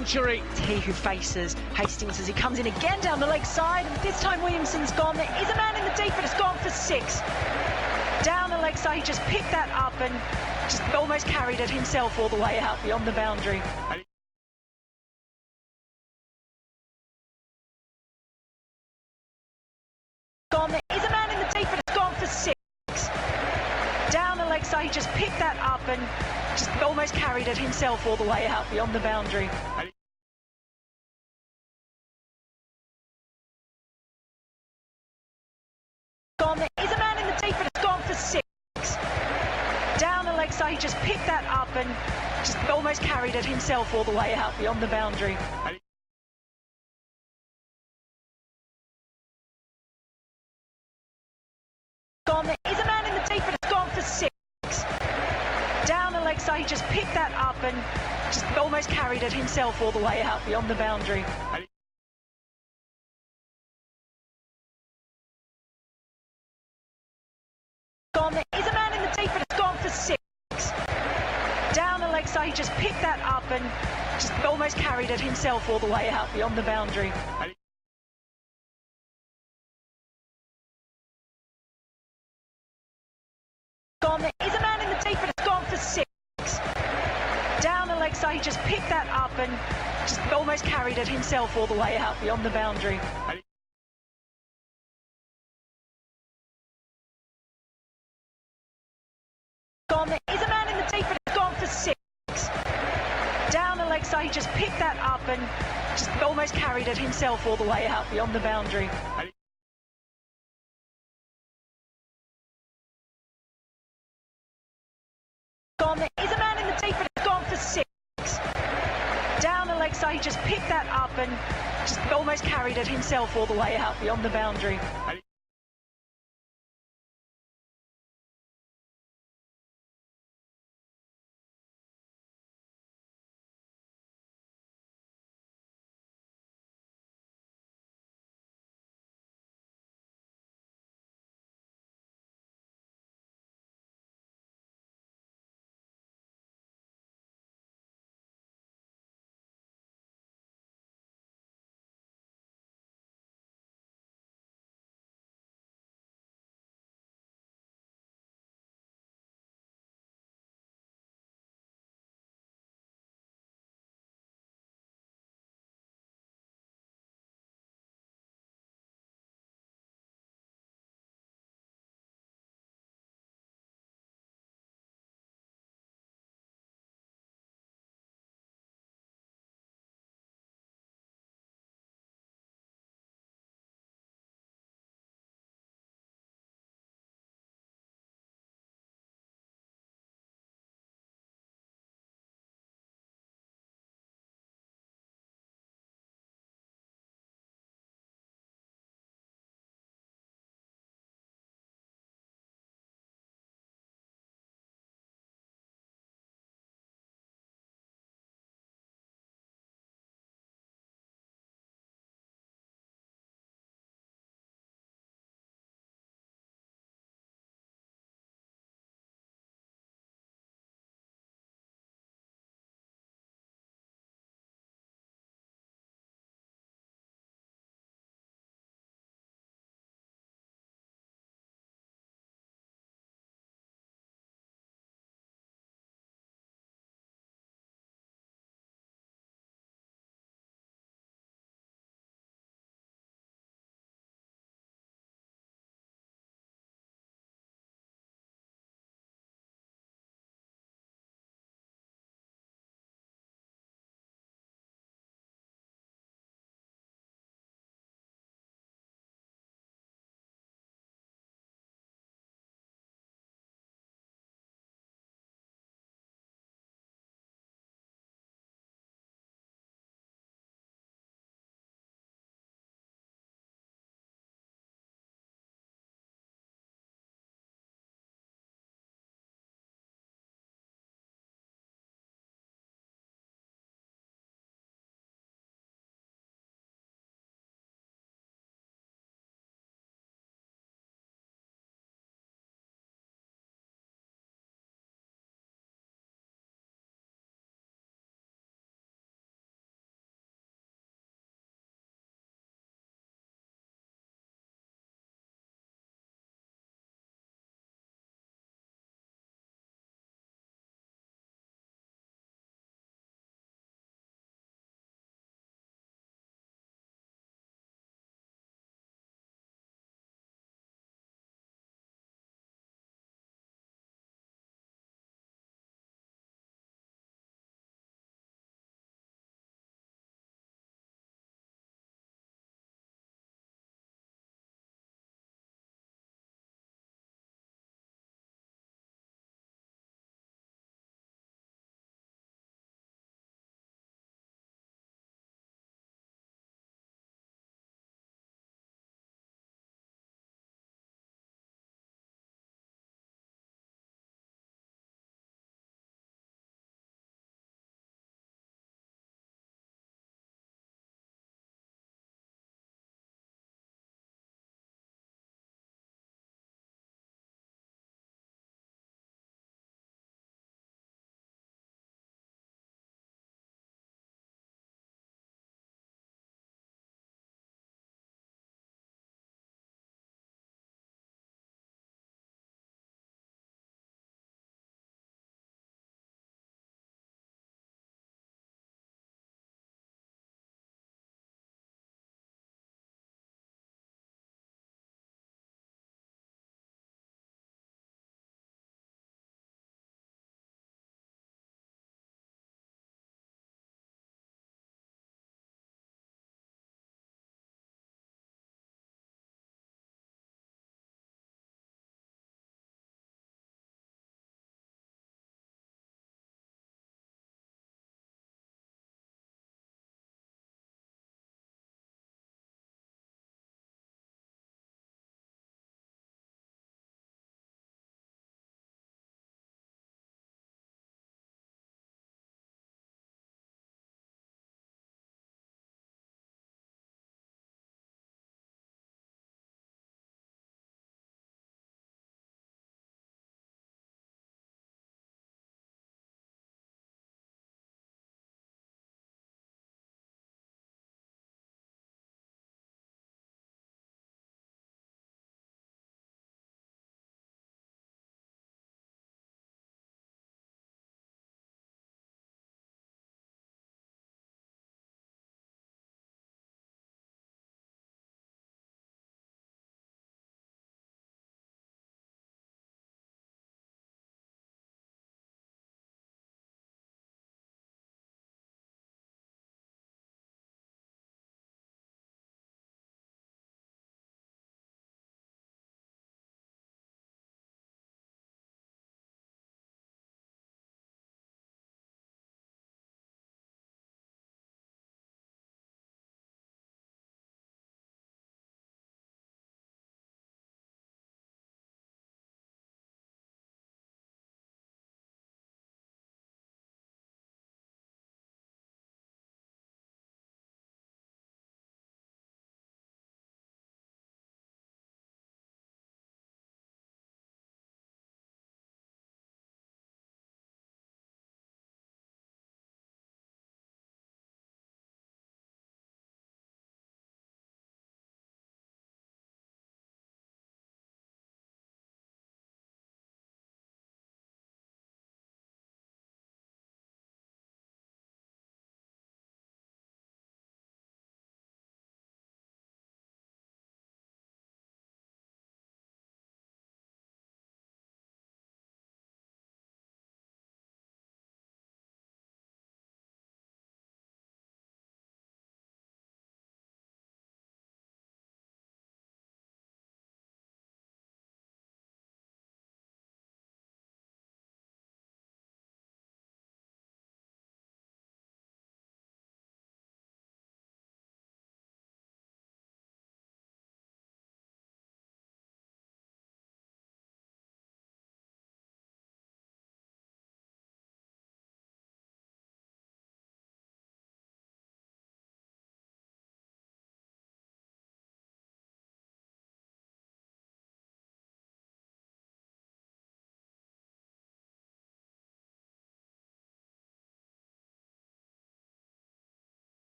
century. It's he who faces Hastings as he comes in again down the leg side, and this time Williamson's gone. There is a man in the deep, but it's gone for 6. Down the leg side, he just picked that up and just almost carried it himself all the way out beyond the boundary. Gone. There is a man in the deep, but it's gone for 6. Down the leg side, he just picked that up and just almost carried it himself all the way out beyond the boundary. Gone. There is a man in the deep, but it's gone for 6. Down the leg side, he just picked that up and just almost carried it himself all the way out beyond the boundary. Gone. There is a man in the deep, but it's gone for 6. Down the leg side, he just picked that up and just almost carried it himself all the way out beyond the boundary. Gone. There is a man in the deep, but it's gone for 6. Down the leg side, he just picked that up and just almost carried it himself all the way out beyond the boundary. Gone. There is a man in the deep, but it's gone for 6. Down the leg side, he just picked that up and just almost carried it himself all the way out beyond the boundary. Gone. There is a man in the deep, but it's gone for 6. Down the leg side, he just picked that up and just almost carried it himself all the way out beyond the boundary. Gone. There is a man in the deep, but it's gone for 6. Down the leg side, he just picked that up and just almost carried it himself all the way out beyond the boundary.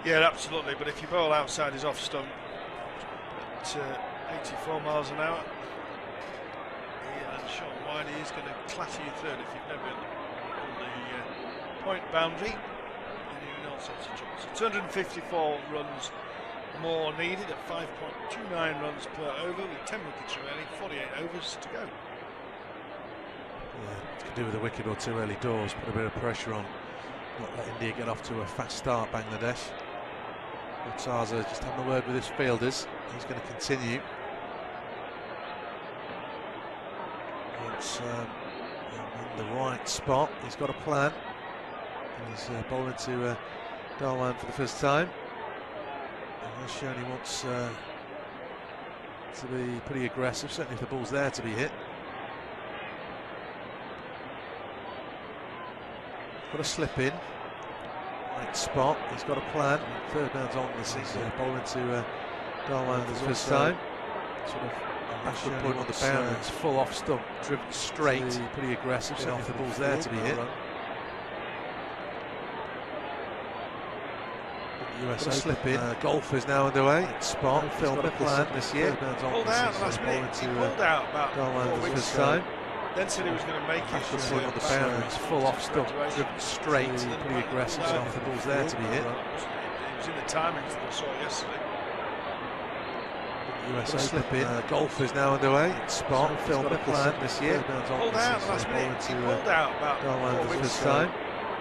Yeah, absolutely. But if you bowl outside his off stump at 84 miles an hour, and shot wide, he is going to clatter you through. And if you've never been on the point boundary, you're in all sorts of trouble. So 254 runs more needed at 5.29 runs per over, with 10 wickets remaining, 48 overs to go. Yeah, it could do with a wicket or two early doors, put a bit of pressure on, not let India get off to a fast start, Bangladesh. Mortaza just having a word with his fielders. He's going to continue. It's in the right spot. He's got a plan. He's bowling to Dhawan for the first time. And has shown he wants to be pretty aggressive, certainly if the ball's there to be hit. Got a slip in. Right spot. He's got a plan. Third man's on. This is bowling to Dhawan for the first time. Sort of backward point on the boundary. It's full off stump, driven straight. Pretty aggressive. Certainly if the ball's there to be hit. US Open slip in. Golf is now underway. Spot. Phil plan this year. Pulled out last minute. He pulled out about 4 weeks first time. Then said he was going to make it. Point on the boundary. It's full off stump, driven straight. Pretty aggressive. So if the ball's there to be hit. It was in the timings that I saw yesterday. US Open slip in. Golf is now underway. Spot. Phil plan this year. Pulled out last minute. He pulled out about 4 weeks first time.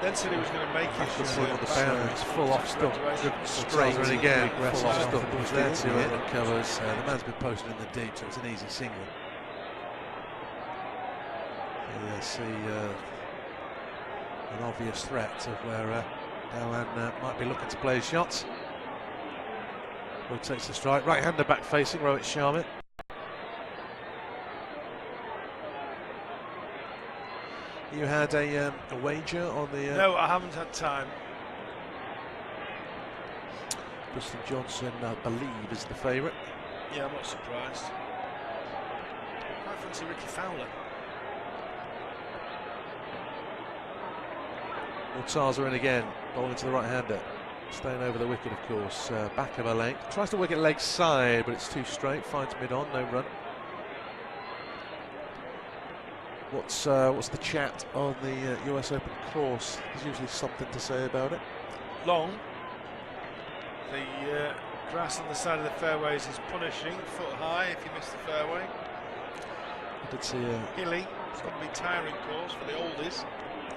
Then said he was going to make it. Point on the boundary. It's full off stump, driven straight. And again, full off stump. It was there to hit and covers. The man's been posted in the deep, so it's an easy single. You see an obvious threat of where Dhawan might be looking to play his shots. Rohit takes the strike. Right-hander back facing Rohit Sharma. You had a wager on the... No, I haven't had time. Justin Johnson, I believe, is the favourite. Yeah, I'm not surprised. I fancy Ricky Fowler. Mortaza in again, bowling to the right-hander. Staying over the wicket, of course. Back of a leg. Tries to wicket leg side, but it's too straight. Finds mid-on, no run. What's the chat on the US Open course? There's usually something to say about it. Long. The grass on the side of the fairways is punishing, foot high if you miss the fairway. I did see hilly. It's going to be tiring course for the oldies.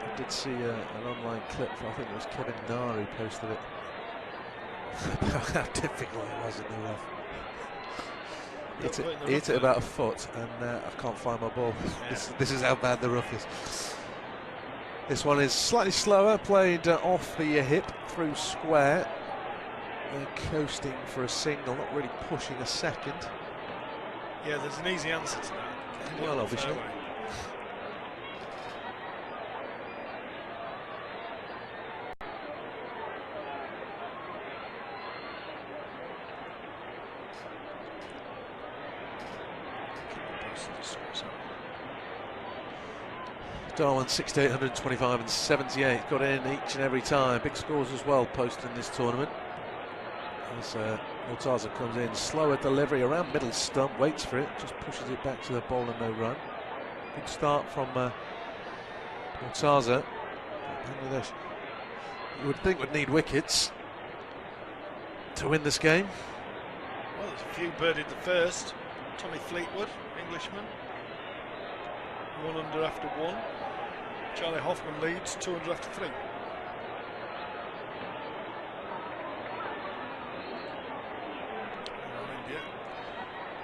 I did see an online clip from, I think it was Kevin Nair who posted it. How difficult it was in the rough. He hit it about a foot, and I can't find my ball. Yeah. This is how bad the rough is. This one is slightly slower, played off the hip through square. Coasting for a single, not really pushing a second. Yeah, there's an easy answer to that. Well, obviously. Dhawan 68, 125 and 78. Got in each and every time. Big scores as well posted in this tournament. As Mortaza comes in, slower delivery around middle stump, waits for it, just pushes it back to the bowler, no run. Good start from Mortaza. Bangladesh, you would think, would need wickets to win this game. Well, there's a few birdied the first. Tommy Fleetwood, Englishman. 1 under after 1. Charlie Hoffman leads 2 under after 3.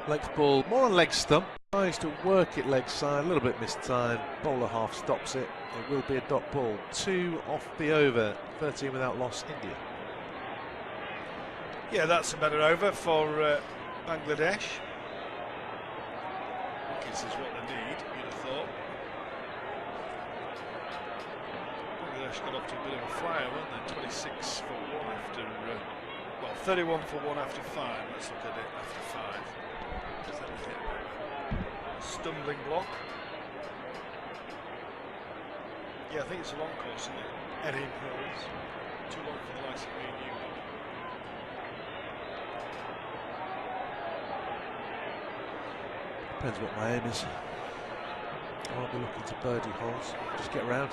Length ball, more on leg stump. Tries to work it leg side, a little bit missed time. Bowler half stops it. It will be a dot ball. 2 off the over. 13 without loss, India. Yeah, that's a better over for Bangladesh. Wickets is what they need, you'd have thought. Bangladesh got off to a bit of a flyer, weren't they? 26 for 1 after, well, 31 for 1 after 5. Let's look at it after 5. Does that fit? Stumbling block. Yeah, I think it's a long course, isn't it? Edding Hills. Too long for the likes of me and you. Depends what my aim is. I'll be looking to birdie holes. Just get round.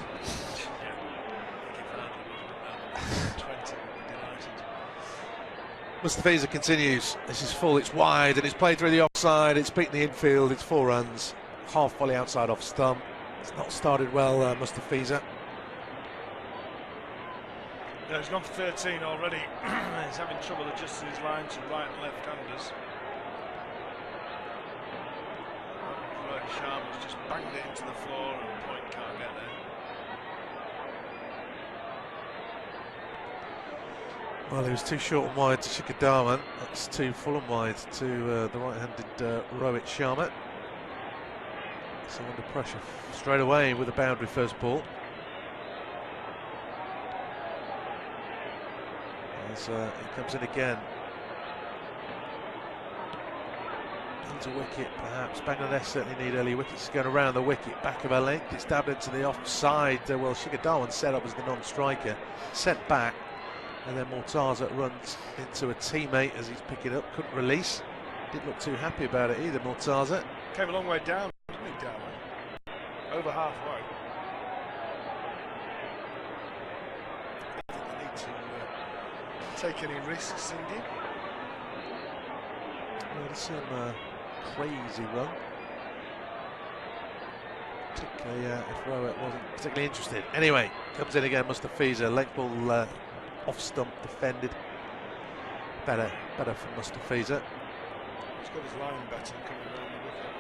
Mustafizur continues. This is full, it's wide, and it's played through the offside. It's beaten the infield, it's 4 runs. Half volley outside off stump. It's not started well, Mustafizur. No, he's gone for 13 already. He's having trouble adjusting his line to right and left-handers. Sharma's just banged it into the floor and Point can't get there. Well, he was too short and wide to Shikhar. That's too full and wide to the right-handed Rohit Sharma. So under pressure straight away with a boundary first ball. As he comes in again. Needs a wicket, perhaps. Bangladesh certainly need early wickets. Going around the wicket, back of her length. It's dabbed into the offside. Well, Shikhar set up as the non-striker, sent back, and then Mortaza runs into a teammate as he's picking it up. Couldn't release. Didn't look too happy about it either, Mortaza. Came a long way down, didn't he, Dhawan? Over halfway. I think they need to take any risks, Singh. Well, there's some crazy run. Particularly if Rohit wasn't particularly interested. Anyway, comes in again, Mustafizur. Length ball off stump, defended. Better from Mustafizur. He's got his line better coming around the wicket.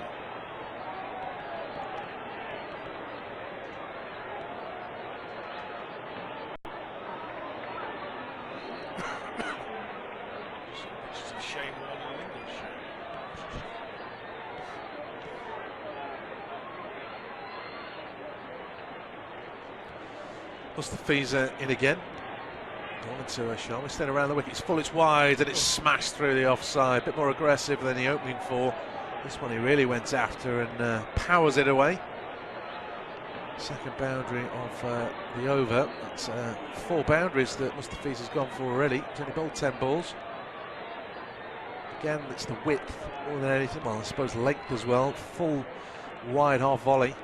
It's a shame one in English. Mustafizur in again. Going into Sharma, staying around the wicket. It's full, it's wide, and it's smashed through the offside. A bit more aggressive than the opening 4. This one he really went after and powers it away. Second boundary of the over. That's 4 boundaries that Mustafizur's gone for already. He's only bowled 10 balls. Again, it's the width more than anything. Well, I suppose length as well. Full, wide half volley.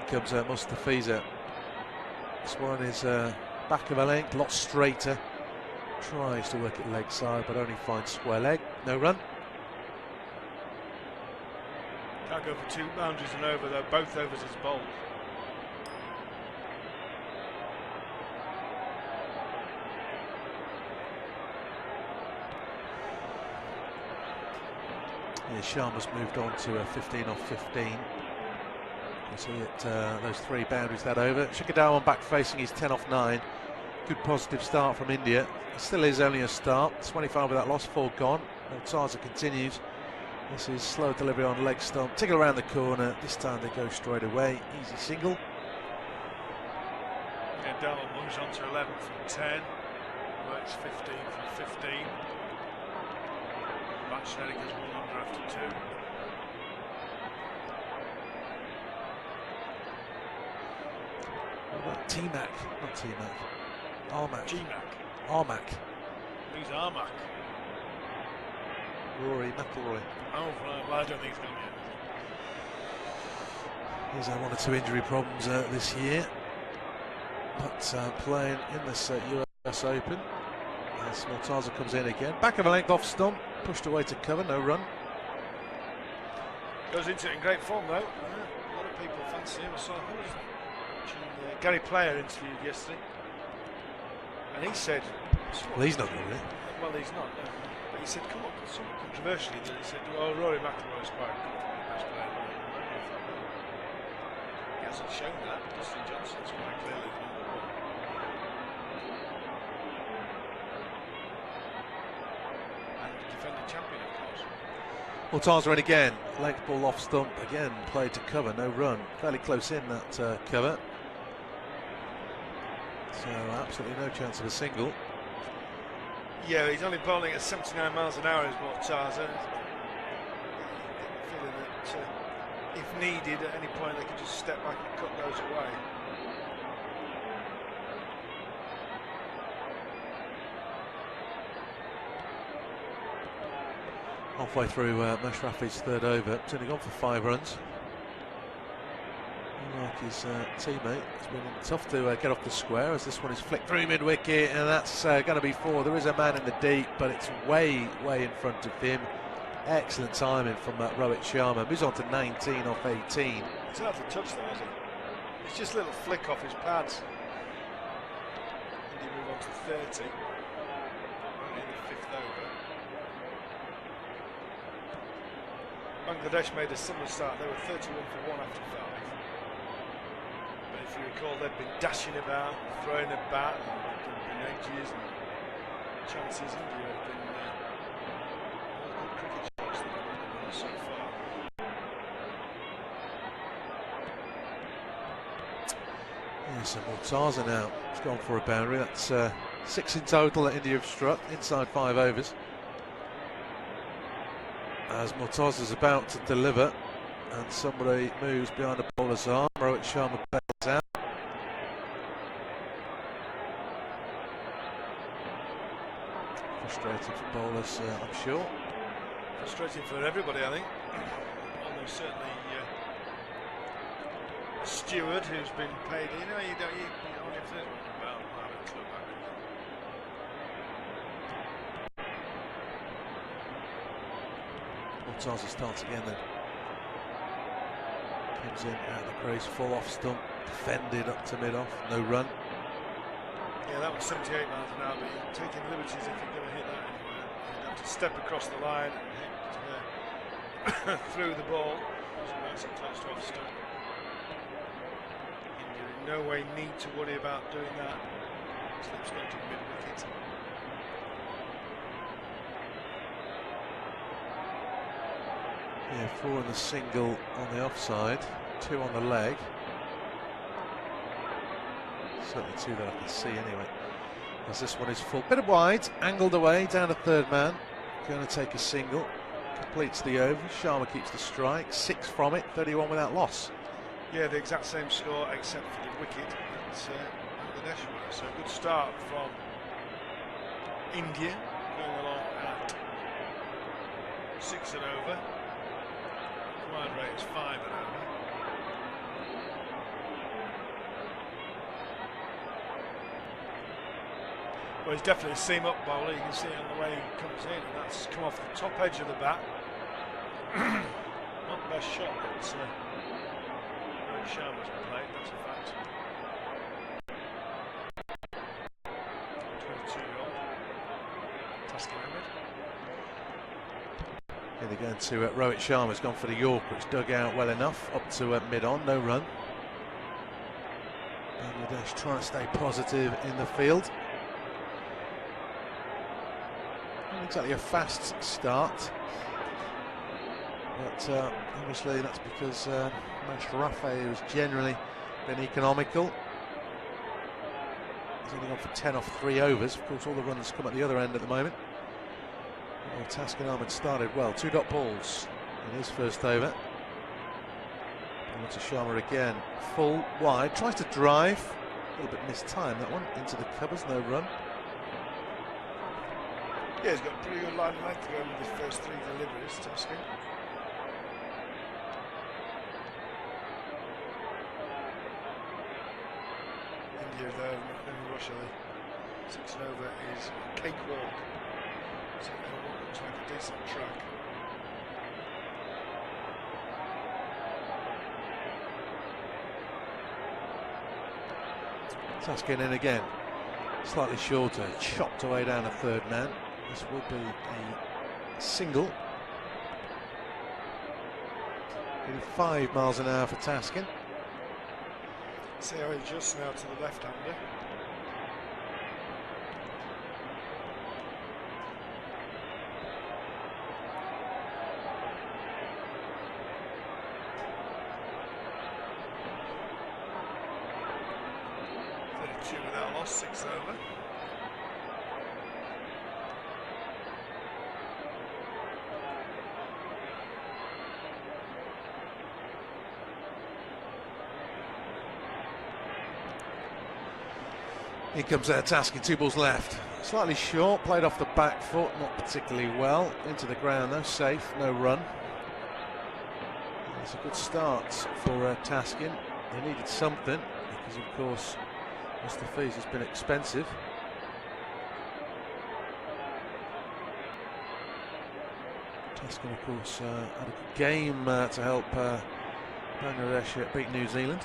Comes Mustafizur. This one is back of a length, a lot straighter. Tries to work it leg side, but only finds square leg. No run. Can't go for 2 boundaries and over though. Both overs is bowled. Yeah, Sharma's moved on to a 15 off 15. You see it, those 3 boundaries that over. Shikhar back facing his 10 off 9. Good positive start from India. It still is only a start. 25 without loss, 4 gone. Mortaza continues. This is slow delivery on leg stump. Tickle around the corner. This time they go straight away. Easy single. Yeah, Dhawan moves on to 11 from 10. Works 15 from 15. Mashrafe goes 1 under after 2. T-Mac, not T-Mac. Armac. G-Mac. Armac. Who's Armac? Rory McIlroy. Oh, right. Well, I don't think he's gone yet. He's had 1 or 2 injury problems this year, but playing in this US Open. As Mortaza comes in again. Back of a length off stump, pushed away to cover, no run. Goes into it in great form though. A lot of people fancy him. I saw Gary Player interviewed yesterday, and he said, well, he's not going to. Well, he's not, no. But he said, come on, somewhat controversially, that he said, well, Rory McIlroy is quite good for the best player in the world. He hasn't shown that. Dustin Johnson's quite clearly the number 1. And the defending champion, of course. Mortaza in again. Length ball off stump, again played to cover, no run. Fairly close in that cover. So absolutely no chance of a single. Yeah, he's only bowling at 79 miles an hour, is Mortaza. needed at any point, they could just step back and cut those away. Halfway through Mashrafe's third over, it's only gone for 5 runs. Like his teammate, it's been tough to get off the square as this one is flicked through mid-wicket, and that's going to be 4. There is a man in the deep, but it's way in front of him. Excellent timing from Rohit Sharma. Moves on to 19 off 18. It's hard to touch though, isn't it? It's just a little flick off his pads. And you move on to 30. Only in the 5th over. Bangladesh made a similar start. They were 31 for 1 after 5. But if you recall, they've been dashing about, throwing a bat, and there have been edges and chances. India have been all good cricket shots that they've won so far. Yeah, so Mortaza now has gone for a boundary. That's 6 in total that India have struck inside 5 overs. As Mortaza's about to deliver, and somebody moves behind the bowler's arm. Rohit Sharma bails out. Frustrating for bowlers, I'm sure. Frustrating for everybody, I think. Almost certainly a steward who's been paid. You know, you don't if there's one about, I have a clue about it. Mortaza starts again then. Comes in out of the crease, full off stump, defended up to mid-off, no run. Yeah, that was 78 miles an hour, but you're taking liberties if you're going to hit that anywhere. You'd have to step across the line and hit through the ball. So nice and close to off stump. India in no way need to worry about doing that. Slip's going to mid-wicket. Yeah, 4 on the single on the offside, 2 on the leg. Certainly 2 that I can see anyway. As this one is full, bit of wide, angled away, down to third man. Going to take a single, completes the over. Sharma keeps the strike, 6 from it, 31 without loss. Yeah, the exact same score except for the wicket. It's Bangladesh. So good start from India, going along at 6 and over. Required rate is 5 and over. Well, he's definitely a seam-up bowler. You can see it on the way he comes in, and that's come off the top edge of the bat. Not the best shot that Rohit Sharma's played, that's a fact. 22-year-old Taskin Ahmed. Here they go to Rohit Sharma's gone for the Yorker. It's dug out well enough, up to mid-on, no run. Bangladesh trying to stay positive in the field. Not exactly a fast start, but obviously that's because Mashrafe has generally been economical. He's only gone for 10 off 3 overs. Of course, all the runs come at the other end at the moment. Well, Taskin Ahmed started well. 2 dot balls in his first over. And to Sharma again. Full wide. Tries to drive. A little bit mistimed that one. Into the covers. No run. Yeah, he's got a pretty good line of length going with his first 3 deliveries, Taskin. India, though, not in a rush, are they? 6 and over is a cakewalk. So what looks like a decent track. Taskin in again. Slightly shorter. Chopped away down a third man. This will be a single. 85 miles an hour for Taskin. See how he adjusts now to the left-hander. Without loss, 6 over. Here comes Taskin, 2 balls left. Slightly short, played off the back foot, not particularly well. Into the ground though, safe, no run. It's a good start for Taskin. They needed something because, of course, Mustafizur has been expensive. Taskin, of course, had a good game to help Bangladesh beat New Zealand.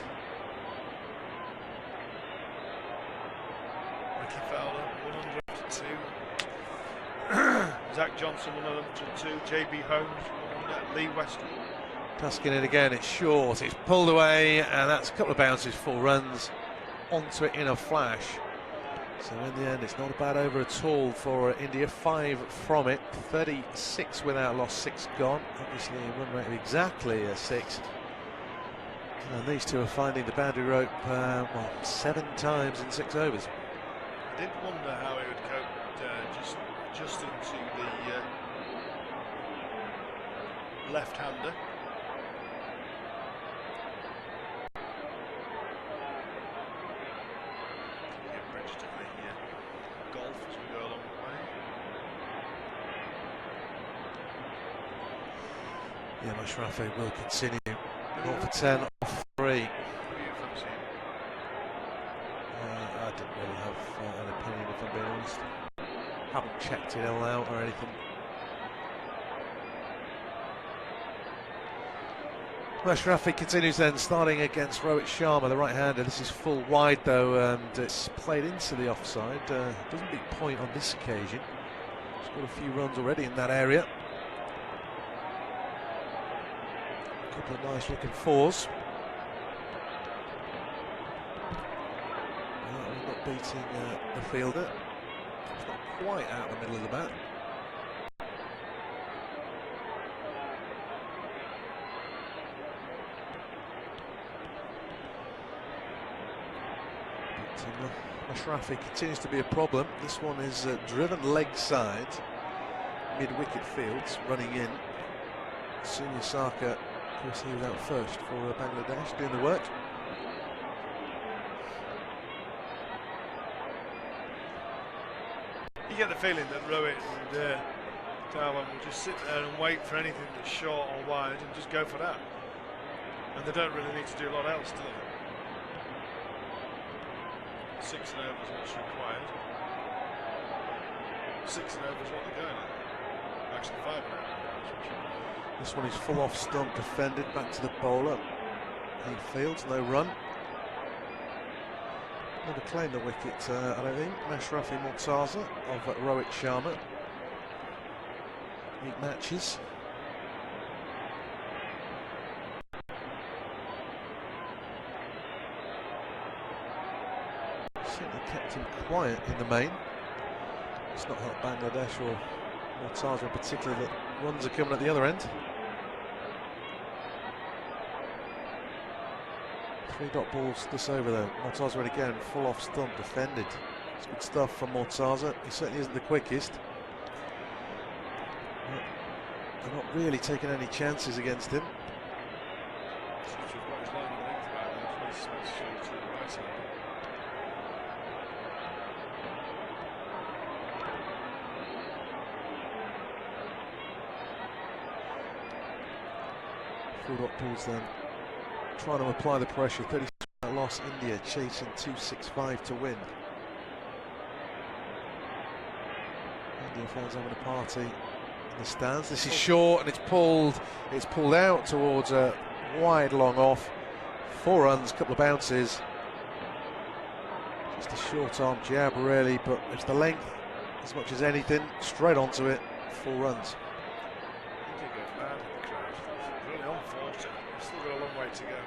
Zach Johnson 102, JB Holmes 100, Lee Weston. Taskin it again, it's short, it's pulled away, and that's a couple of bounces, 4 runs onto it in a flash. So in the end, it's not a bad over at all for India. 5 from it, 36 without loss, 6 gone. Obviously a run rate of exactly 6. And these two are finding the boundary rope 7 times in 6 overs. I did wonder how he would cope just into the left-hander. Get bridge to the golf as we go along the way. Yeah, Mashrafe will continue. 0 for 10 off 3. I didn't really have an opinion, if I'm being honest. Haven't checked it all out or anything. Mashrafe continues then, starting against Rohit Sharma, the right-hander. This is full wide though, and it's played into the offside. Doesn't beat point on this occasion. He's got a few runs already in that area. A couple of nice looking 4s. Not beating the fielder. It's not quite out the middle of the bat. But Mashrafe continues to be a problem. This one is driven leg side, mid-wicket fields, running in. Soumya Sarkar, of course, he was out first for Bangladesh, doing the work. You get the feeling that Rohit and Dhawan will just sit there and wait for anything that's short or wide and just go for that. And they don't really need to do a lot else, do they? 6 and over is what's required. 6 and over is what they're going at. Actually 5 and over. This one is full off stump, defended, back to the bowler. He fields, no run. Never claimed the wicket, I don't think. Mashrafe Mortaza of Rohit Sharma. 8 matches. Certainly kept him quiet in the main. It's not helped Bangladesh or Mortaza in particular that runs are coming at the other end. 3 dot balls this over though. Mortaza again, full off stump, defended. It's good stuff from Mortaza. He certainly isn't the quickest. But they're not really taking any chances against him. Full dot balls then. Trying to apply the pressure. 36 loss, India chasing 265 to win. India fans having a party in the stands. This is short and it's pulled out towards a wide long off. 4 runs, couple of bounces. Just a short arm jab really, but it's the length as much as anything. Straight onto it, 4 runs. To go.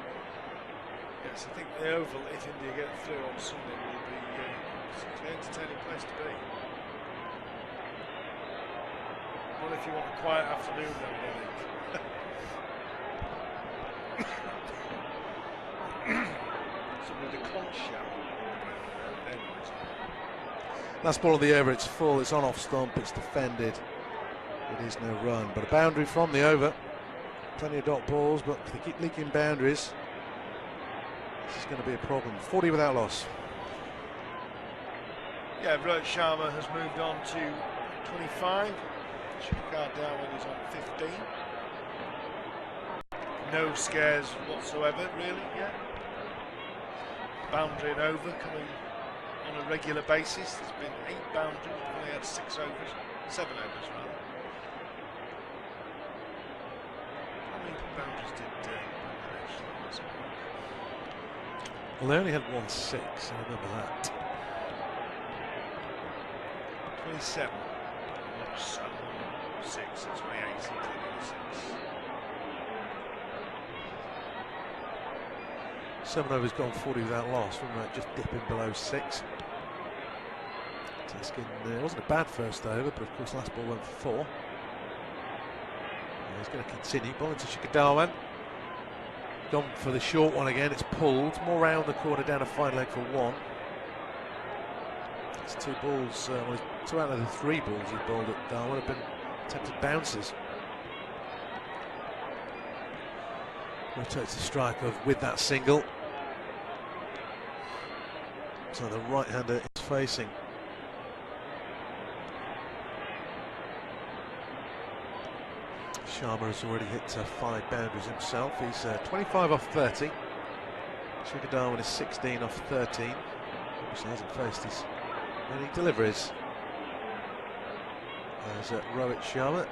Yes, I think the Oval, if India get through on Sunday, will be an entertaining place to be. Well, if you want a quiet afternoon, though, something with a conch shower. Last ball of the over, it's full, it's on off stump, it's defended. It is no run, but a boundary from the over. Plenty of dot balls, but if they keep leaking boundaries, this is going to be a problem. 40 without loss. Yeah, Rohit Sharma has moved on to 25. Shikhar Dhawan is on 15. No scares whatsoever, really, yet. Boundary and over coming on a regular basis. There's been 8 boundaries, we've only had 6 overs, 7 overs rather. How many boundaries did Bangladesh? Well, they only had 1 6, I remember that. 27. Lost 6, so 28, including 6. 7 overs gone 40 without loss from just dipping below 6. Taskin, it wasn't a bad first over, but of course last ball went for 4. He's going to continue. Ball into Shikhar. Gone for the short one again. It's pulled more round the corner down a fine leg for 1. It's 2 balls. 2 out of the 3 balls he bowled at Dhawan have been attempted bounces. Rotates the strike of with that single. So the right-hander is facing. Sharma has already hit 5 boundaries himself. He's 25 off 30. Shikhar Dhawan is 16 off 13. Obviously hasn't faced his many deliveries. There's Rohit Sharma.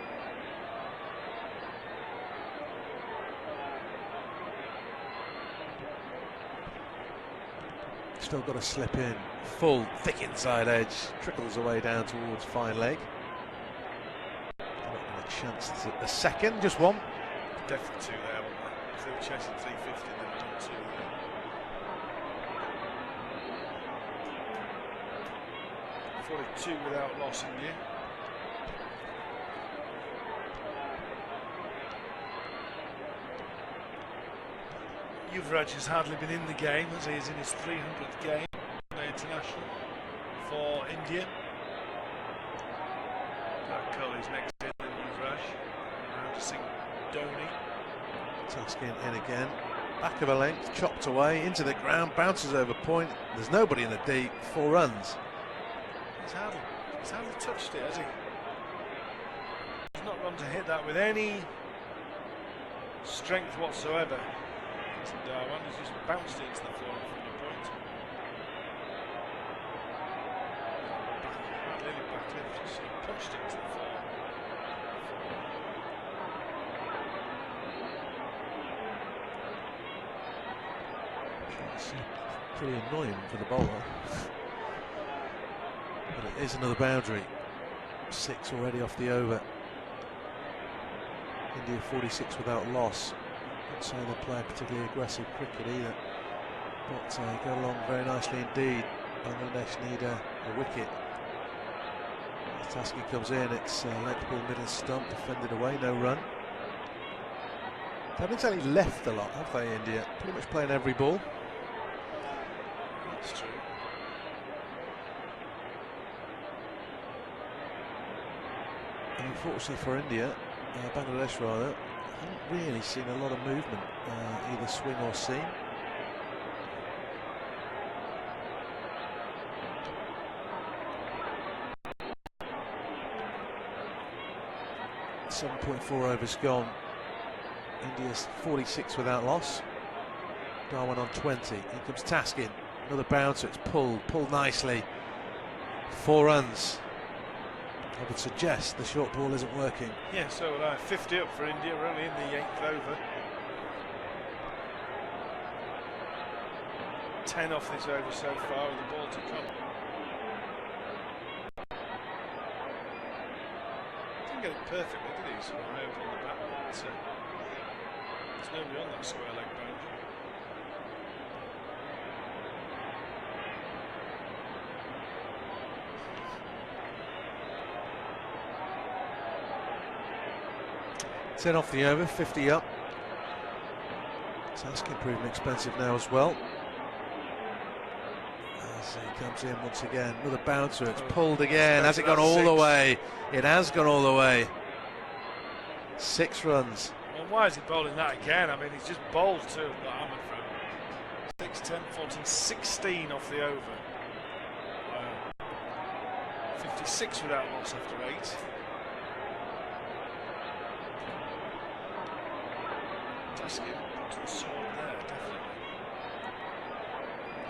Still got to slip in. Full, thick inside edge. Trickles away down towards fine leg. A chance at a second, just 1. Definitely 2 there, wasn't there? If they were chasing 350, they would have done 2 there. 42 without loss India. Yuvraj has hardly been in the game as he is in his 300th game international for India. Kohli's next in, then Yuvraj. Now to Singh, Dhoni. Taskin in again. Back of a length, chopped away into the ground, bounces over point. There's nobody in the deep. 4 runs. He's hardly touched it, has he? He's not run to hit that with any strength whatsoever. Dhawan has just bounced it into the floor from the point. Nearly back left, just punched it into the floor. It's pretty annoying for the bowler. But it is another boundary. 6 already off the over. India 46 without loss. So they play particularly aggressive cricket either, but go along very nicely indeed. Bangladesh need a wicket. As Taskin comes in, it's length ball, middle stump, defended away, no run. They haven't exactly left a lot, have they, India? Pretty much playing every ball. That's true. And unfortunately for India, Bangladesh rather, haven't really seen a lot of movement, either swing or seam. .4 overs gone. India's 46 without loss. Dhawan on 20. Here comes Taskin. Another bouncer. It's pulled nicely. 4 runs. I would suggest the short ball isn't working. Yeah, so would I. 50 up for India. We're only in the 8th over. 10 off this over so far with the ball to come. Didn't get it perfectly, did he? Sort of high up on the bat. But, there's nobody on that square leg boundary. Ten off the over, 50 up. Taskin proving expensive now as well. As he comes in once again, another bouncer. It's pulled again. Has it gone all the way? It has gone all the way. 6 runs. Well, why is he bowling that again? I mean, he's just bowled 2 and got hammered from 6, 10, 14, 16 off the over. Wow. 56 without loss after 8. Taskin to the sword there, definitely.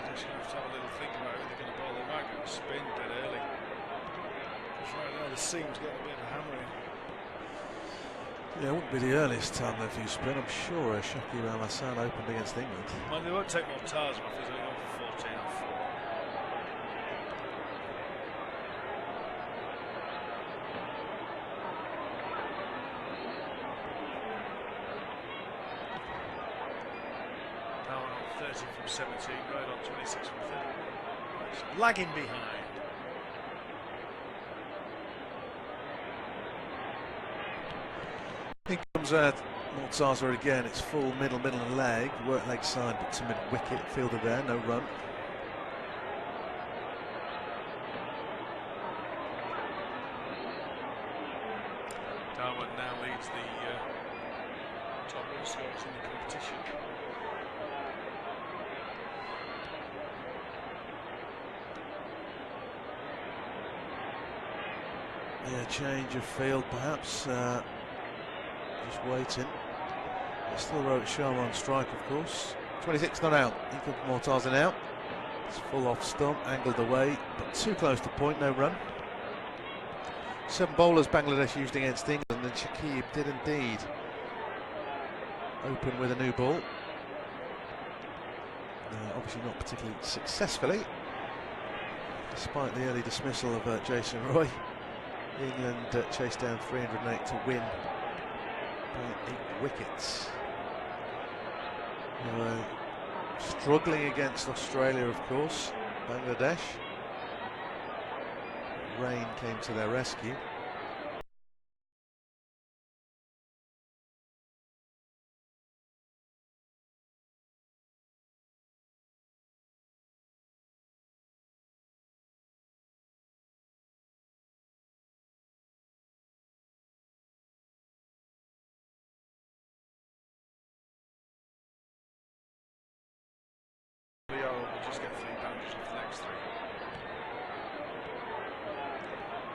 They're just going to have a little think about who they're going to bowl. They might go spin dead early. Because right now the seam's getting a bit of a hammering. Yeah, it wouldn't be the earliest time they've used spin. I'm sure Shakib and Hasan opened against England. Well, they won't take Mortaza off. He's only on for 14 off. Dhawan on 30 from 17, right on 26 from 30. Right, lagging behind. In comes Mortaza again. It's full middle and leg. Work leg side, but to mid-wicket. Fielder there, no run. Dhawan now leads the top run scorers in the competition. Yeah, change of field perhaps. Just waiting. It's still Rohit Sharma on strike, of course. 26 not out. He comes Mortaza now. It's full off stump, angled away, but too close to point, no run. 7 bowlers Bangladesh used against England, and Shakib did indeed open with a new ball. Obviously not particularly successfully, despite the early dismissal of Jason Roy. England chased down 308 to win by 8 wickets. They were struggling against Australia, of course. Bangladesh. Rain came to their rescue. We'll just get 3 boundaries off the next 3.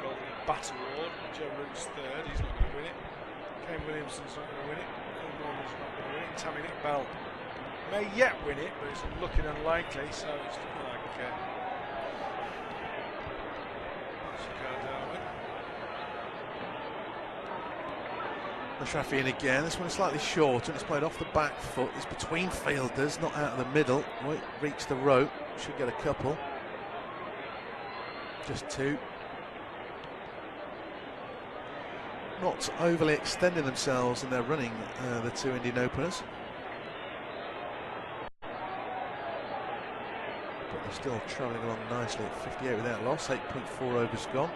Golden Bat Award. Joe Root's 3rd. He's not going to win it. Kane Williamson's not going to win it. Kane Norman's not going to win it. Tamim Iqbal may yet win it, but it's looking unlikely. So it's looking like Shikhar Dhawan. Mashrafe in again. This one's slightly short and it's played off the back foot. It's between fielders, not out of the middle. Might reach the rope. Should get a couple. Just 2. Not overly extending themselves in their running, the 2 Indian openers. But they're still travelling along nicely at 58 without loss. 8.4 overs gone.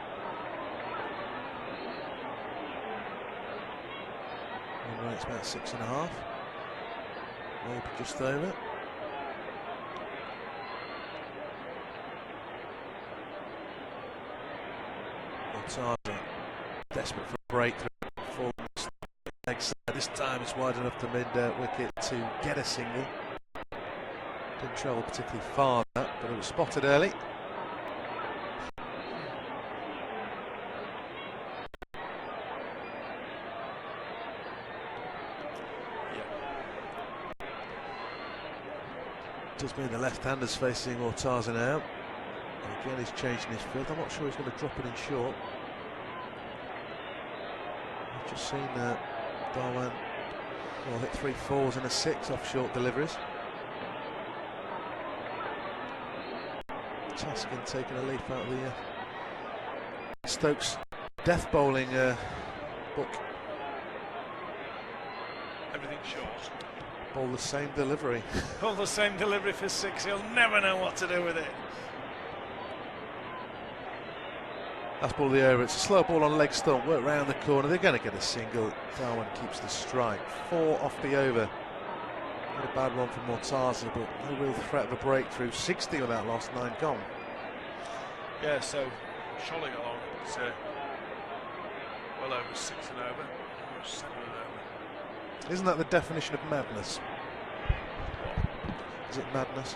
It's about 6.5. Maybe just over. Mortaza desperate for a breakthrough. This time it's wide enough to mid-wicket to get a single. Didn't travel particularly far, but it was spotted early. Does mean the left-handers facing Mortaza now. And again, he's changing his field. I'm not sure he's going to drop it in short. I've just seen Dhawan hit 3 4s and a 6 off short deliveries. Taskin taking a leaf out of the Stokes death bowling book. Everything short. Bowl the same delivery. Bowl the same delivery for 6. He'll never know what to do with it. That's ball of the over. It's a slow ball on leg stump. Work round the corner. They're going to get a single. Dhawan keeps the strike. 4 off the over. Not a bad one from Mortaza, but no real threat of a breakthrough. 60 without loss. 9 gone. Yeah, so shoaling along. It's well over 6 and over. Almost 7 and over. Isn't that the definition of madness? Is it madness?